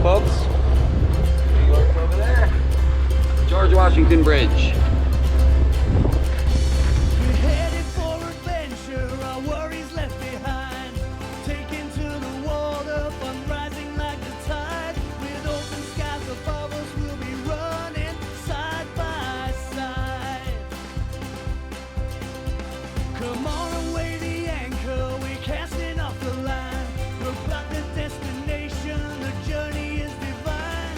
folks. New York's over there. George Washington Bridge. We're headed for adventure, our worries left behind. Taken to the water, fun rising like the tide. With open skies above us, we'll be running side by side. Come on and weigh the anchor, we're casting off the line. We're about the destination, the journey is divine.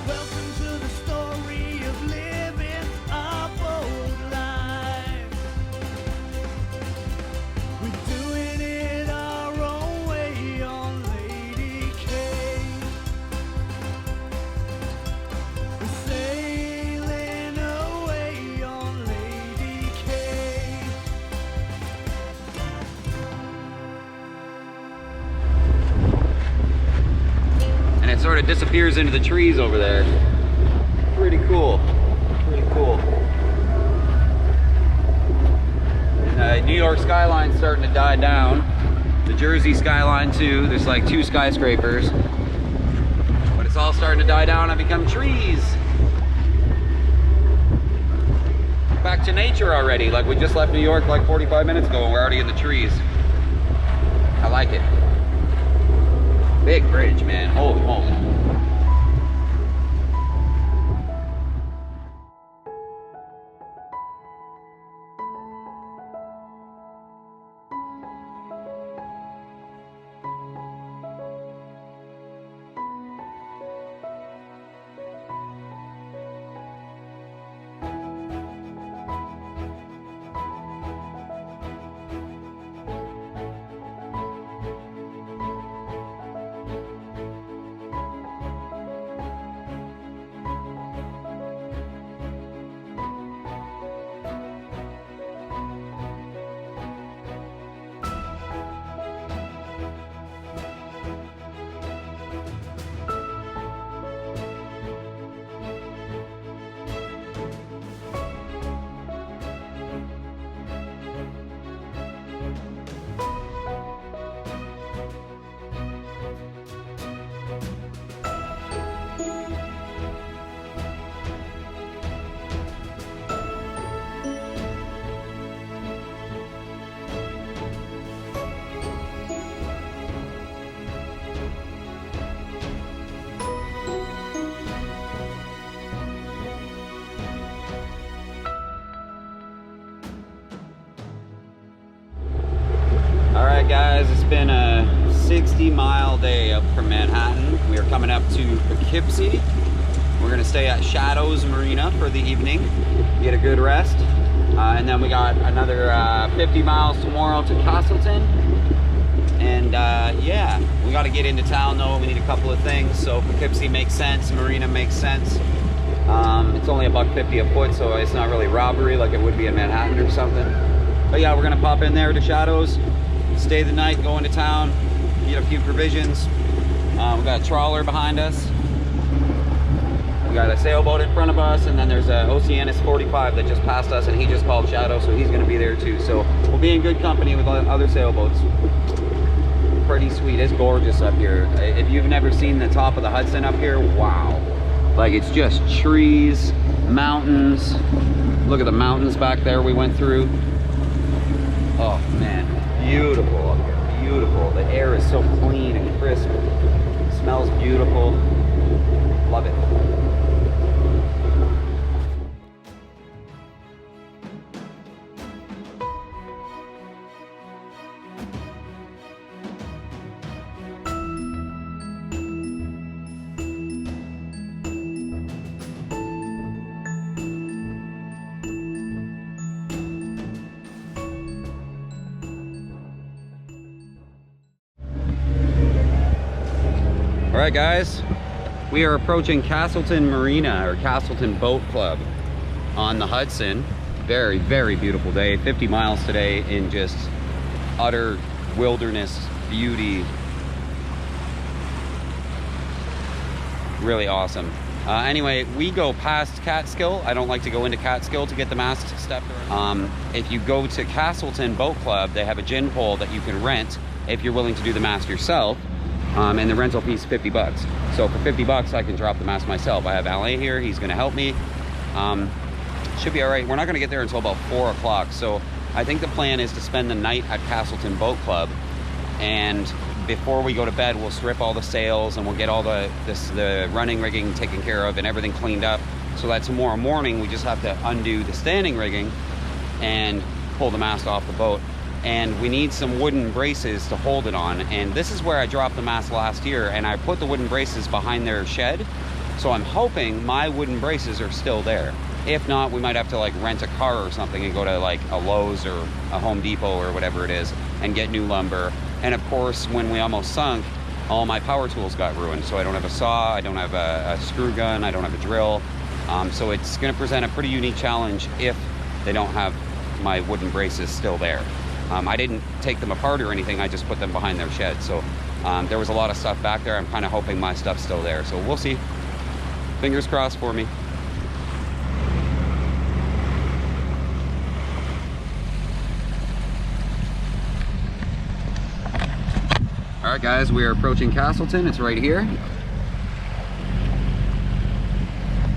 Welcome to the story of living our boat life. We're doing it our own way on Lady K. We're sailing away on Lady K. And it sort of disappears into the trees over there. Pretty cool. Pretty cool. And New York skyline's starting to die down. The Jersey skyline too. There's like 2 skyscrapers. But it's all starting to die down and become trees. Back to nature already. Like we just left New York like 45 minutes ago and we're already in the trees. I like it. Big bridge, man. Holy moly. Alright guys, it's been a 60-mile day up from Manhattan. We are coming up to Poughkeepsie. We're going to stay at Shadows Marina for the evening, get a good rest. And then we got another 50 miles tomorrow to Castleton. And yeah, we got to get into town though. We need a couple of things. So Poughkeepsie makes sense, Marina makes sense. It's only $1.50 a foot, so it's not really robbery like it would be in Manhattan or something. But yeah, we're going to pop in there to Shadows. Stay the night, go into town, get a few provisions. We got a trawler behind us. We got a sailboat in front of us, and then there's a Oceanus 45 that just passed us, and he just called Shadow, so he's going to be there too. So we'll be in good company with other sailboats. Pretty sweet. It's gorgeous up here. If you've never seen the top of the Hudson up here, wow. Like it's just trees, mountains. Look at the mountains back there we went through. Oh man. Beautiful up here, beautiful. The air is so clean and crisp. It smells beautiful. Love it. All right guys, we are approaching Castleton Marina or Castleton Boat Club on the Hudson. Very, very beautiful day. 50 miles today in just utter wilderness beauty. Really awesome. Anyway, we go past Catskill. I don't like to go into Catskill to get the mast stepped around. If you go to Castleton Boat Club, they have a gin pole that you can rent if you're willing to do the mast yourself. And the rental piece 50 bucks. So for 50 bucks, I can drop the mast myself. I have valet here, he's gonna help me. Should be all right. We're not gonna get there until about 4 o'clock. So I think the plan is to spend the night at Castleton Boat Club, and before we go to bed, we'll strip all the sails and we'll get all the running rigging taken care of and everything cleaned up, so that tomorrow morning we just have to undo the standing rigging and pull the mast off the boat. And we need some wooden braces to hold it on, and this is where I dropped the mast last year, and I put the wooden braces behind their shed, so I'm hoping my wooden braces are still there. If not, we might have to like rent a car or something and go to like a Lowe's or a Home Depot or whatever it is and get new lumber. And of course, when we almost sunk, all my power tools got ruined. So I don't have a saw, I don't have a screw gun, I don't have a drill. So it's gonna present a pretty unique challenge if they don't have my wooden braces still there. I didn't take them apart or anything, I just put them behind their shed. So there was a lot of stuff back there. I'm kind of hoping my stuff's still there. So we'll see. Fingers crossed for me. All right, guys, we are approaching Castleton. It's right here.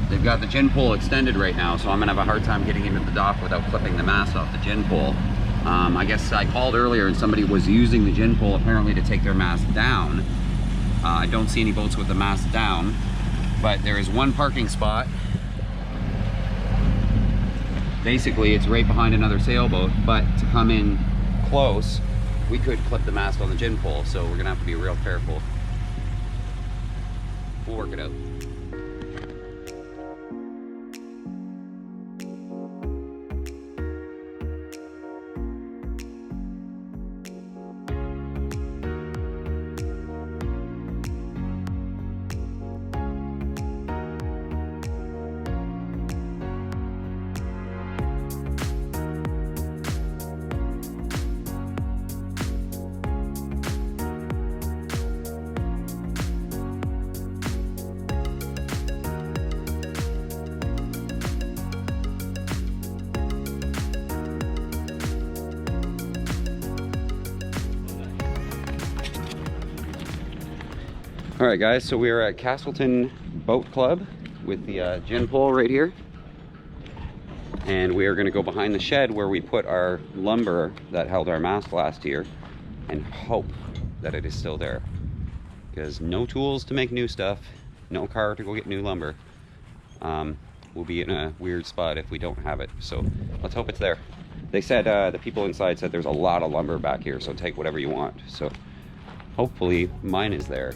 They've got the gin pole extended right now, so I'm gonna have a hard time getting into the dock without clipping the mast off the gin pole. I guess I called earlier and somebody was using the gin pole apparently to take their mast down. I don't see any boats with the mast down, but there is one parking spot. Basically, it's right behind another sailboat, but to come in close, we could clip the mast on the gin pole, so we're gonna have to be real careful. We'll work it out. All right, guys, so we are at Castleton Boat Club with the gin pole right here. And we are gonna go behind the shed where we put our lumber that held our mast last year and hope that it is still there. Because no tools to make new stuff, no car to go get new lumber. We'll be in a weird spot if we don't have it. So let's hope it's there. They said, the people inside said there's a lot of lumber back here, so take whatever you want. So hopefully mine is there.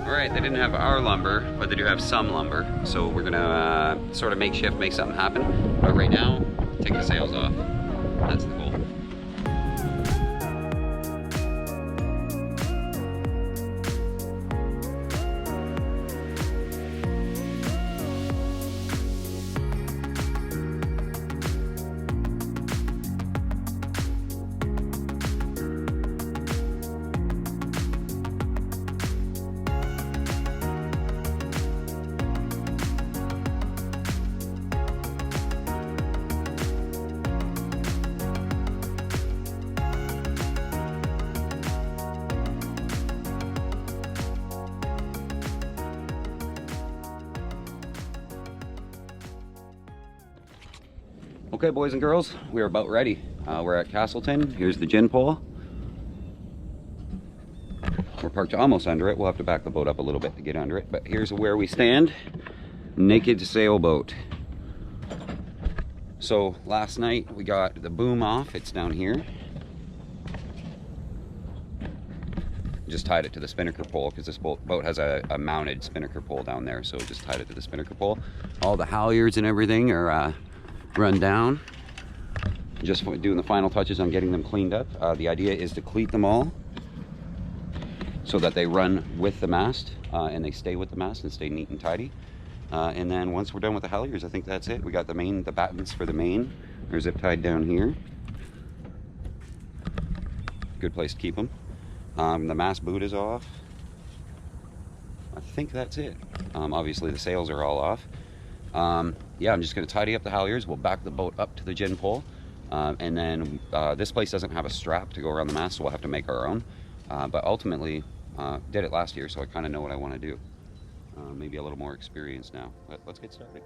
Alright, they didn't have our lumber, but they do have some lumber. So we're gonna sort of make something happen. But right now, take the sails off. That's the goal. Okay, boys and girls, we're about ready. We're at Castleton. Here's the gin pole. We're parked almost under it. We'll have to back the boat up a little bit to get under it, but here's where we stand. Naked sailboat. So last night we got the boom off. It's down here. Just tied it to the spinnaker pole because this boat has a mounted spinnaker pole down there, so just tied it to the spinnaker pole. All the halyards and everything are run down. Just doing the final touches on getting them cleaned up. The idea is to cleat them all so that they run with the mast and they stay with the mast and stay neat and tidy. And then once we're done with the halyards, I think that's it. We got the battens for the main. They're zip tied down here. good place to keep them. The mast boot is off. I think that's it. Obviously the sails are all off. Yeah, I'm just going to tidy up the halyards. We'll back the boat up to the gin pole. And then this place doesn't have a strap to go around the mast, so we'll have to make our own. But ultimately, did it last year, so I kind of know what I want to do. Maybe a little more experience now. But let's get started.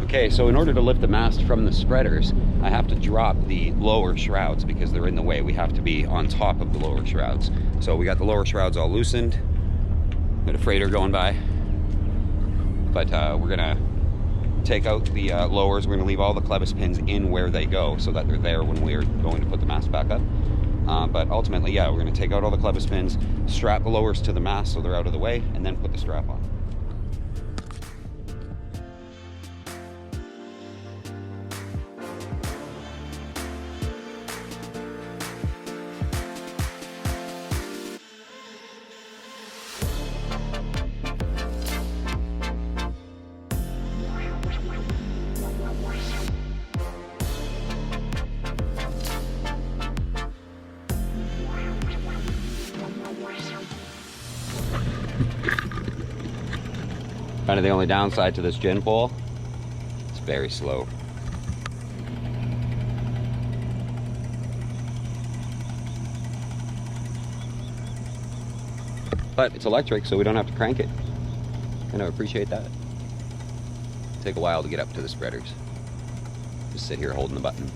Okay, so in order to lift the mast from the spreaders, I have to drop the lower shrouds because they're in the way. We have to be on top of the lower shrouds. So we got the lower shrouds all loosened. Got a freighter going by. But we're gonna take out the lowers. We're gonna leave all the clevis pins in where they go so that they're there when we're going to put the mast back up. But ultimately, yeah, we're gonna take out all the clevis pins, strap the lowers to the mast so they're out of the way, and then put the strap on. Kind of the only downside to this gin pole, it's very slow. But it's electric, so we don't have to crank it. Kind of appreciate that. Take a while to get up to the spreaders. Just sit here holding the button.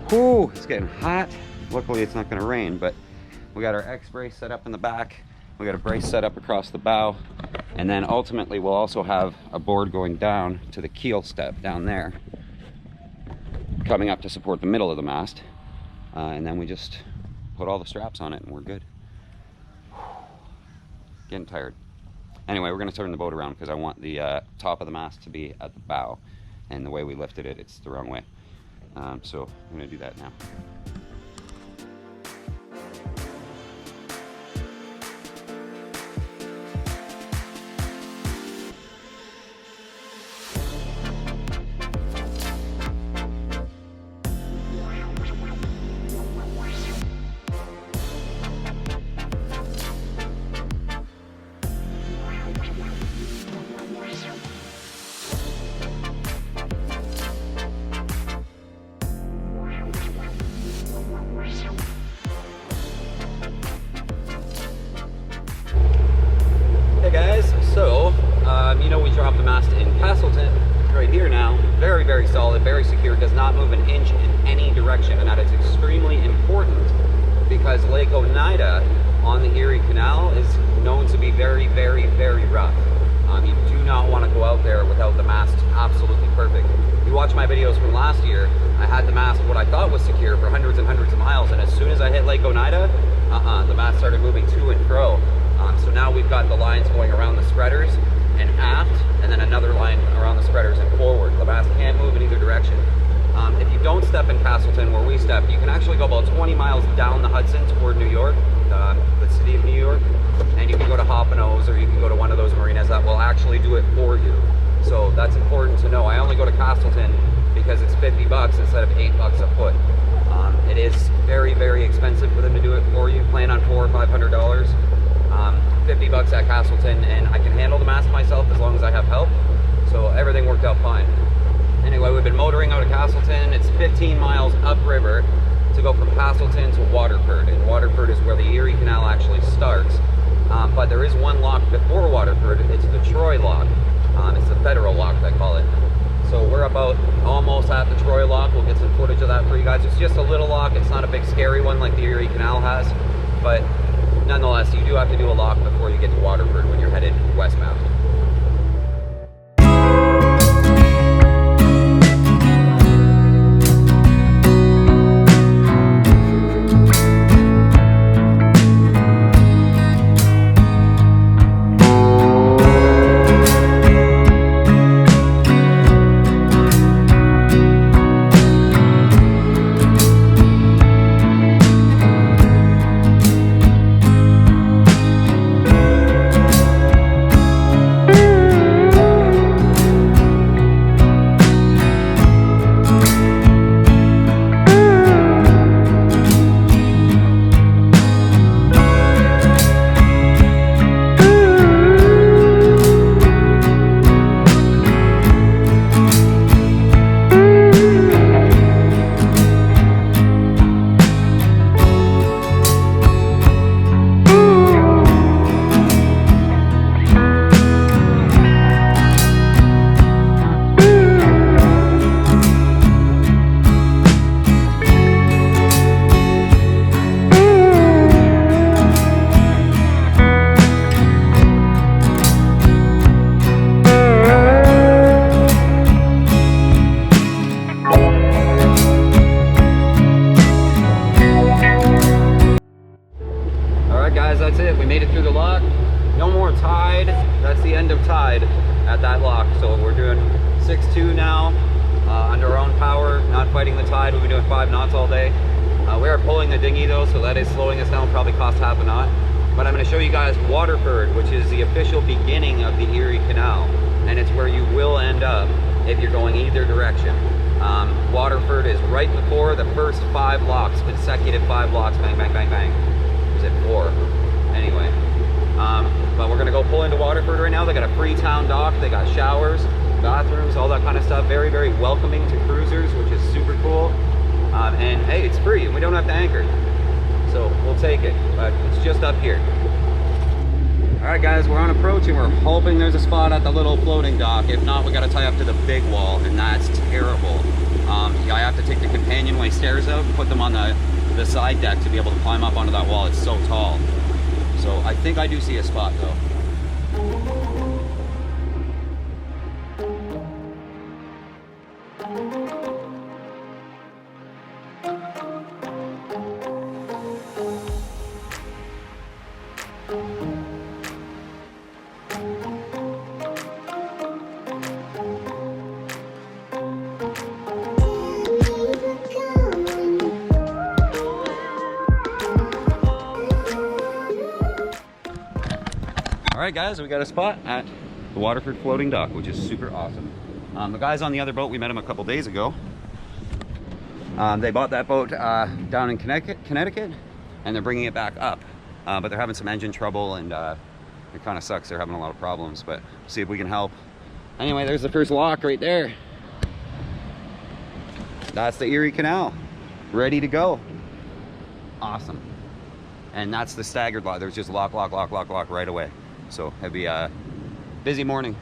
Whew, it's getting hot. Luckily it's not going to rain, but we got our X brace set up in the back. We got a brace set up across the bow. And then ultimately we'll also have a board going down to the keel step down there, coming up to support the middle of the mast. And then we just put all the straps on it and we're good. Getting tired. Anyway, we're going to turn the boat around because I want the top of the mast to be at the bow. And the way we lifted it, it's the wrong way. So I'm going to do that now. You know, we dropped the mast in Castleton, right here now. Very, very solid, very secure, does not move an inch in any direction, and that is extremely important because Lake Oneida on the Erie Canal is known to be very, very, very rough. You do not want to go out there without the mast absolutely perfect. You watch my videos from last year, I had the mast, what I thought was secure, for hundreds and hundreds of miles, and as soon as I hit Lake Oneida, the mast started moving to and fro. So now we've got the lines going around the spreaders and aft, and then another line around the spreaders and forward. The mast can't move in either direction. If you don't step in Castleton where we step, you can actually go about 20 miles down the Hudson toward New York, the city of New York, and you can go to Hoppano's or you can go to one of those marinas that will actually do it for you. So that's important to know. I only go to Castleton because it's 50 bucks instead of 8 bucks a foot. It is very, very expensive for them to do it for you. Plan on $400 or $500. locks at Castleton, and I can handle the mast myself as long as I have help. So everything worked out fine. Anyway, we've been motoring out of Castleton. It's 15 miles upriver to go from Castleton to Waterford, and Waterford is where the Erie Canal actually starts. But there is one lock before Waterford. It's the Troy lock. It's the federal lock, they call it. So we're about almost at the Troy lock. We'll get some footage of that for you guys. It's just a little lock. It's not a big scary one like the Erie Canal has, but nonetheless, you do have to do a lock before you get to Waterford when you're headed westbound. That's it. We made it through the lock. No more tide. That's the end of tide at that lock. So we're doing 6'2" now, under our own power, not fighting the tide. We'll be doing 5 knots all day. We are pulling the dinghy though, so that is slowing us down, probably cost half a knot. But I'm going to show you guys Waterford, which is the official beginning of the Erie Canal, and it's where you will end up if you're going either direction. Waterford is right before the first 5 locks, consecutive 5 locks, bang, bang, bang, bang. Is it 4? Anyway, but we're gonna go pull into Waterford right now. They got a free town dock, they got showers, bathrooms, all that kind of stuff. Very, very welcoming to cruisers, which is super cool. And hey, it's free and we don't have to anchor, so we'll take it. But it's just up here. All right guys, we're on approach and we're hoping there's a spot at the little floating dock. If not, we got to tie up to the big wall, and that's terrible. I have to take the companionway stairs out and put them on the side deck to be able to climb up onto that wall. It's so tall. So I think I do see a spot though. Alright guys, we got a spot at the Waterford floating dock, which is super awesome. The guys on the other boat, we met them a couple days ago. They bought that boat down in Connecticut, and they're bringing it back up. But they're having some engine trouble, and it kind of sucks. They're having a lot of problems, but see if we can help. Anyway, there's the first lock right there. That's the Erie Canal, ready to go. Awesome. And that's the staggered lock. There's just lock, lock, lock, lock, lock right away. So it'll be a busy morning.